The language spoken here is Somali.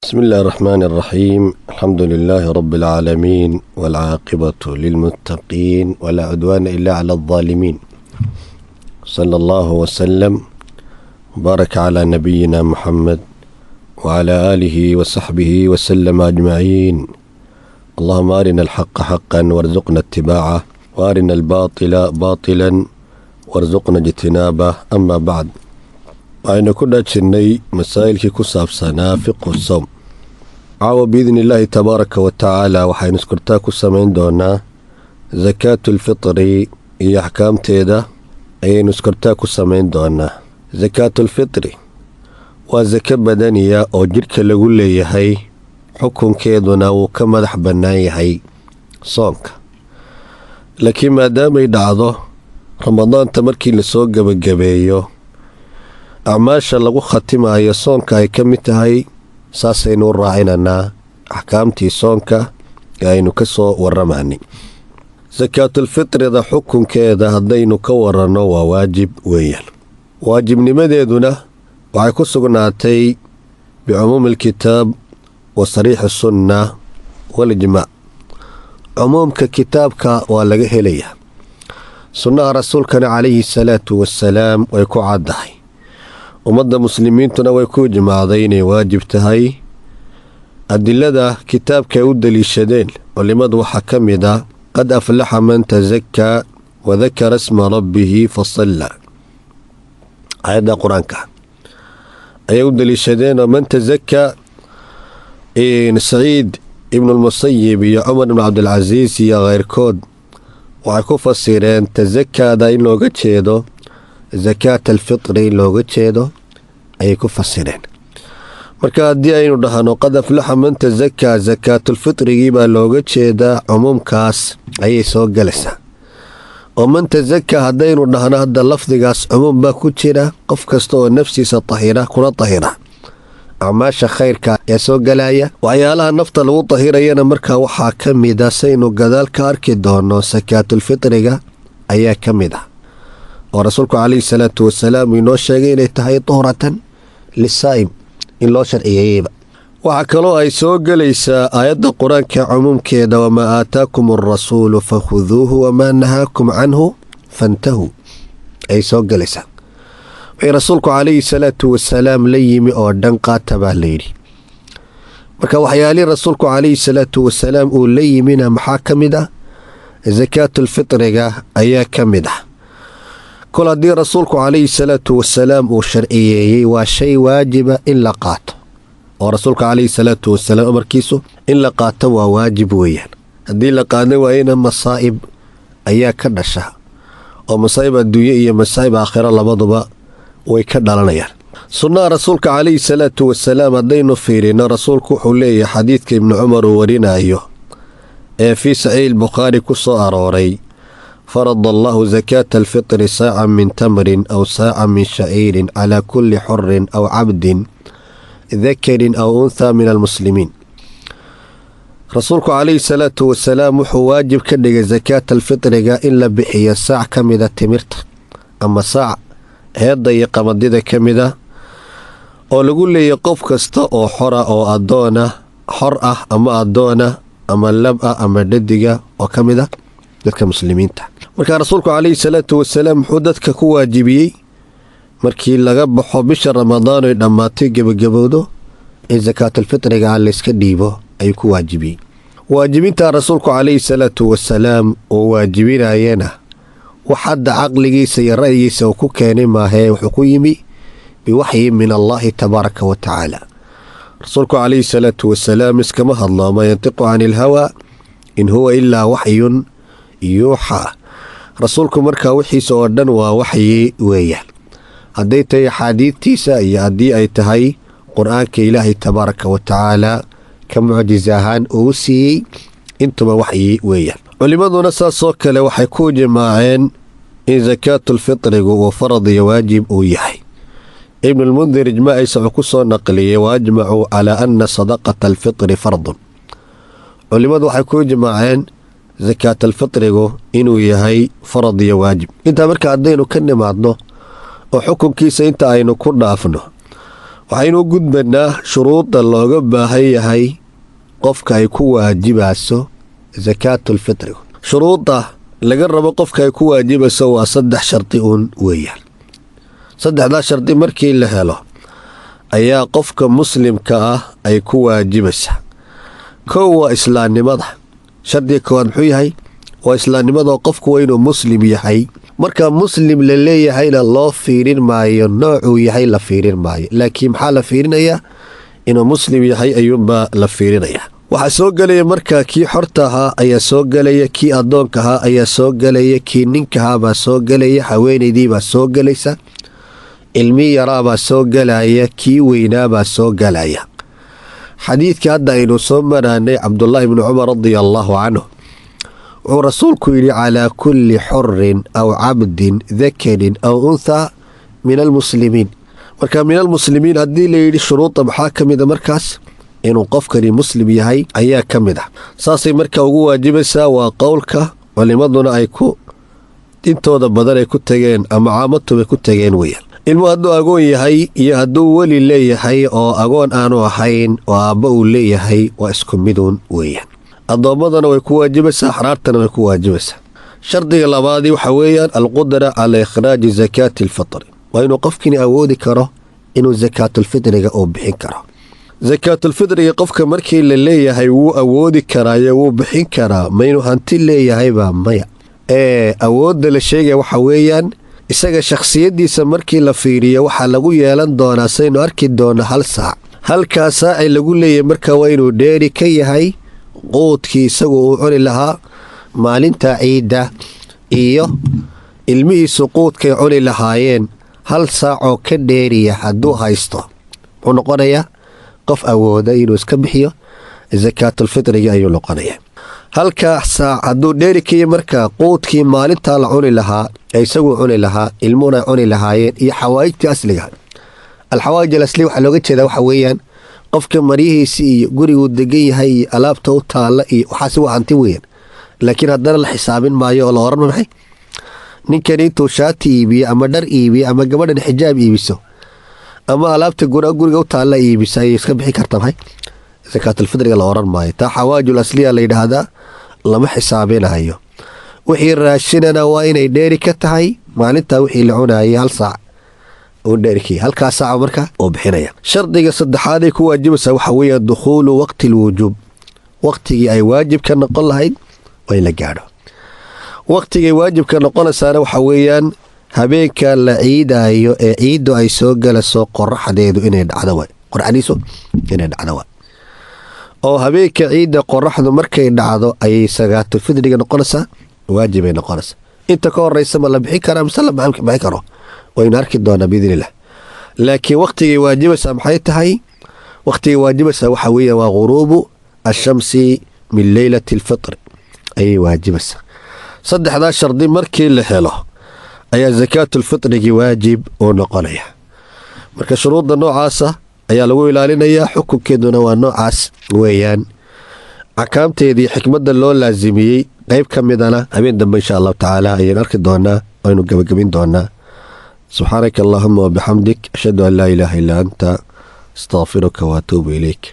بسم الله الرحمن الرحيم. الحمد لله رب العالمين والعاقبة للمتقين ولا عدوان إلا على الظالمين. صلى الله وسلم وبارك على نبينا محمد وعلى آله وصحبه وسلم أجمعين. اللهم أرنا الحق حقا وارزقنا اتباعه وأرنا الباطل باطلا وارزقنا اجتنابه. أما بعد، waxaynu ku dhaajinay masaa'ilkii ku saabsanaa fiqhu sawm. caawa biidni illaahi tabaaraka wa tacaala waxaynu iskortaa ku samayn doonaa sakaatulfitri iyo axkaamteeda ayaynu iskortaa ku samayn doonaa. sakaatulfitri waa sako badaniya oo jidhka lagu leeyahay, xukunkeeduna wuu ka madax bannaan yahay soonka. laakiin maadaamay dhacdo ramadaanta markii lasoo gebagabeeyo acmaasha lagu khatimayo soonka ay ka mid tahay, saasaynu u raacinanaa axkaamtii soonka ee aynu ka soo warramaanay. sakaatulfitrida xukunkeeda haddaynu ka waranno waa waajib weeyaan. waajibnimadeeduna waxay ku sugnaatay bicumuumi alkitaab wa sariixi sunna walijmaac. cumuumka kitaabka waa laga helayaa, sunnaha rasuulkana calayhi salaatu wassalaam way ku caddahay, ummadda muslimiintuna way ku ijmaacday inay waajib tahay. adilada kitaabka ay u daliishadeen culimadu waxaa ka mid ah qad aflaxa man tasakaa wadakara sma rabbihi fasalla. aayadda qur-aanka ayay u daliishadeen oo man tasakaa, saciid ibnulmusayib iyo cumar ibn cabdilcasiis iyo keyrkood waxay ku fasireen tasakaada in looga jeedo sakaat alfitri in looga jeedo ayay ku fasireen. marka haddii aynu dhahno qad aflaxa man tasakaa, sakaatulfitrigii baa looga jeedaa, cumuumkaas ayay soo galaysaa. oo man tasakaa haddaynu dhahno hadda lafdigaas cumuum baa ku jira, qof kasta oo nafsiisa tahira kuna tahira acmaasha khayrka ee soo galaya. waxyaalaha nafta lagu tahirayana markaa waxaa ka mid a, saynu gadaal ka arki doono, sakaatulfitriga ayaa ka mid ah oo rasuulku calayhi salaatu wasalaam inoo sheegay inay tahay tuhratan lisaa'im, in loo sharciyeeyeyba. waxaa kaloo ay soo gelaysaa aayadda qur-aanka cumuumkeeda, wamaa aataakum alrasuulu fakhuduuhu wamaa nahaakum canhu fantahuu, ay soo gelaysaa. wixii rasuulku calayhi salaatu wasalaam la yimi oo dhan qaata baa layidhi. marka waxyaalihii rasuulku calayhi salaatu wasalaam uu la yimina maxaa ka mid ah? sakaatulfitriga ayaa ka mid ah. kol haddii rasuulku calayhi salaatu wasalaam uu sharciyeeyey, waa shay waajiba in la qaato, oo rasuulka calayhi salaatu wasalaam amarkiisu in la qaato waa waajib weeyaan. haddii la qaadan waayena masaa'ib ayaa ka dhasha, oo masaa'ib adduunye iyo masaa'ib aakhiro labaduba way ka dhalanayaan. sunnaha rasuulka calayhi salaatu wasalaam haddaynu fiirino, rasuulku wuxuu leeyahay xadiidka ibnu cumar uu warinayo ee fii saxiix bukhaari ku soo arooray, farad allahu sakaata alfitri saacan min tamrin aw saacan min shaciirin calaa kulli xurin aw cabdin dakarin aw unthaa min almuslimiin. rasuulku calayhi salaatu wasalaam wuxuu waajib ka dhigay sakaata alfitriga in la bixiyo saac ka mida timirta, ama saac heedda iyo qamadida ka mid ah, oo lagu leeyahy qof kasta oo xora oo adoona, xor ah ama adoona ama lab ah ama dhadiga oo ka mid ah dadka muslimiinta. markaa rasuulku calayhi salaatu wasalaam wuxuu dadka ku waajibiyey markii laga baxo bisha ramadaan ay dhammaatay gebagabowdo in sakaatulfitriga aan layska dhiibo ayuu ku waajibiyey. waajibintaa rasuulku calayhi salaatu wasalaam uu waajibinayana wax hadda caqligiisa iyo ra'yigiisa uu ku keenay maahee, wuxuu ku yimi biwaxyi min allaahi tabaaraka wa tacaala. rasuulku calayhi salaatu wasalaam iskama hadlo, maa yantiqu cani ilhawaa in huwa ilaa waxyun yuuxaa. rasuulku markaa wixiisa oo dhan waa waxyi weeyaan, hadday tahay axaadiidtiisa iyo haddii ay tahay qur-aanka ilaahay tabaaraka wa tacaala ka mucjiz ahaan uu siiyey, intuba waxyi weeyaan. culimmaduna saasoo kale waxay ku jimaaceen in sakaatulfitrigu uu farad iyo waajib uu yahay. ibnulmundir ijmaaciisa wuxuu ku soo naqliyey, waajmacuu calaa ana sadaqata alfitri fardun. culimmadu waxay ku jimaaceen sakaatalfitrigu inuu yahay farad iyo waajib. intaa marka haddaynu ka nimaadno oo xukunkiisa inta aynu ku dhaafno, waxaynu u gudbanaa shuruudda looga baahan yahay qofka ay ku waajibayso sakaatulfitriga. shuruudda laga rabo qofka ay ku waajibayso waa 3 shardi uun weeyaan. 3daa shardi markii la helo ayaa qofka muslimka ah ay ku waajibaysaa. kow waa islaamnimada. shardiga koowaad muxuu yahay? waa islaamnimada. qofku waa inuu muslim yahay. marka muslim la leeyahayna loo fiirin maayo noocuu yahay, la fiirin maayo, laakiin maxaa la fiirinayaa? inuu muslim yahay ayuunbaa la fiirinayaa. waxaa soo gelaya markaa kii xorta ahaa ayaa soo gelaya, kii addoonka ahaa ayaa soo gelaya, kii ninkahaabaa soo gelaya, haweenaydiibaa soo gelaysa, ilmi yaraabaa soo gelaya, kii weynaabaa soo gelaya. xadiidkii hadda aynu soo maraanay cabdullaahi bni cumar radia allaahu canhu wuxuu rasuulku yidhi calaa kulli xurin aw cabdin dakarin aw unthaa min almuslimiin. marka min almuslimiin haddii layidhi shuruudda maxaa ka mida markaas? inuu qofkani muslim yahay ayaa ka mid ah. saasay markaa ugu waajibaysaa. waa qowlka culimaduna ay ku intooda badan ay ku tageen ama caamadtubay ku tageen weyaan. ilmu hadduu agoon yahay iyo hadduu weli leeyahay oo agoon aanu ahayn oo aabba uu leeyahay waa isku miduun weeyaan. addoommadana way ku waajibaysaa, axraartana way ku waajibaysaa. shardiga labaadii waxaa weeyaan alqudra calaa ikhraaji sakaati alfitri. waa inuu qofkini awoodi karo inuu sakaatulfitriga uu bixin karo. sakaatulfitriga qofka markii la leeyahay wuu awoodi karaayo wuu bixin karaa. maynu hanti leeyahaybaa maya. awoodda la sheegaya waxa weeyaan isaga shakhsiyaddiisa markii la fiiriyo waxaa lagu yeelan doonaa saynu arki doona 1 saac. halkaa saacay lagu leeyahay marka waa inuu dheeri ka yahay quudkii isagu uu cuni lahaa maalinta ciidda iyo ilmihiisu quudkay cuni lahaayeen. 1 saacoo ka dheeriya hadduu haysto wuxuu noqonayaa qof awooda inuu iska bixiyo sakaatulfitriga ayuu noqonayaa. 1 saac hadduu dheeri ka yahay markaa quudkii maalintaa la cuni lahaa ee isaguu cuni lahaa, ilmuhuna ay cuni lahaayeen, iyo xawaa'ijtii asliga. alxawaa'ij alasliga waxaa looga jeedaa waxa weeyaan qofka maryihiisi iyo guriguu degan yahay iyo alaabta u taalla iyo waxaasi waa hanti weeyaan. laakiin haddana la xisaabin maayo oo la oran maxay ninkani intuu shaati iibiyo ama dhar iibiyo ama gabadhan xijaab iibiso ama alaabta guriga u taalla iibisa ayay iska bixi karta maxay sakaatulfitriga la oran maayo. taa xawaa'ijul asliya la yidhaahdaa, lama xisaabinayo. wixii raashinana waa inay dheeri ka tahay maalintaa wixii la cunaayay 1 saac uu dheerikii 1 saac marka uu bixinaya. shardiga saddexaad ay ku waajibaysaa waxa weeye dukhuulu waqti alwujuub. waqtigii ay waajib ka noqon lahayd waa in la gaadho. waqtigay waajib ka noqonaysaana waxa weeyaan habeenka la ciidaayo ee ciiddu ay soo galayso qoraxdeedu inay dhacdo waay. qorxadiisu inay dhacdo waay. oo habeenka ciidda qoraxdu markay dhacdo ayay sakaatulfitriga noqonaysaa, waajibay noqonaysaa. inta ka horeysa ma la bixin karaa mise la bixin karo waynu arki doonaa biidnillah. laakiin waqtigay waajibaysaa maxay tahay? waqtigay waajibaysaa waxa weeye waa ghuruubu ashamsi min leylati alfitri ayay waajibaysaa. 3daa shardi markii la helo ayaa sakaatulfitrigii waajib uu noqonaya. marka shuruudda noocaasa ayaa lagu ilaalinayaa. xukunkeeduna waa noocaas weeyaan. axkaamteedii xikmadda loo laasimiyey qayb ka midana habeen dambe insha allahu tacaala ayaynu arki doonaa, aynu gabagabin doonaa. subxaanaka allahuma wabixamdik ashhadu an laa ilaaha illaa anta astaqfiruka waatuubu ilayk.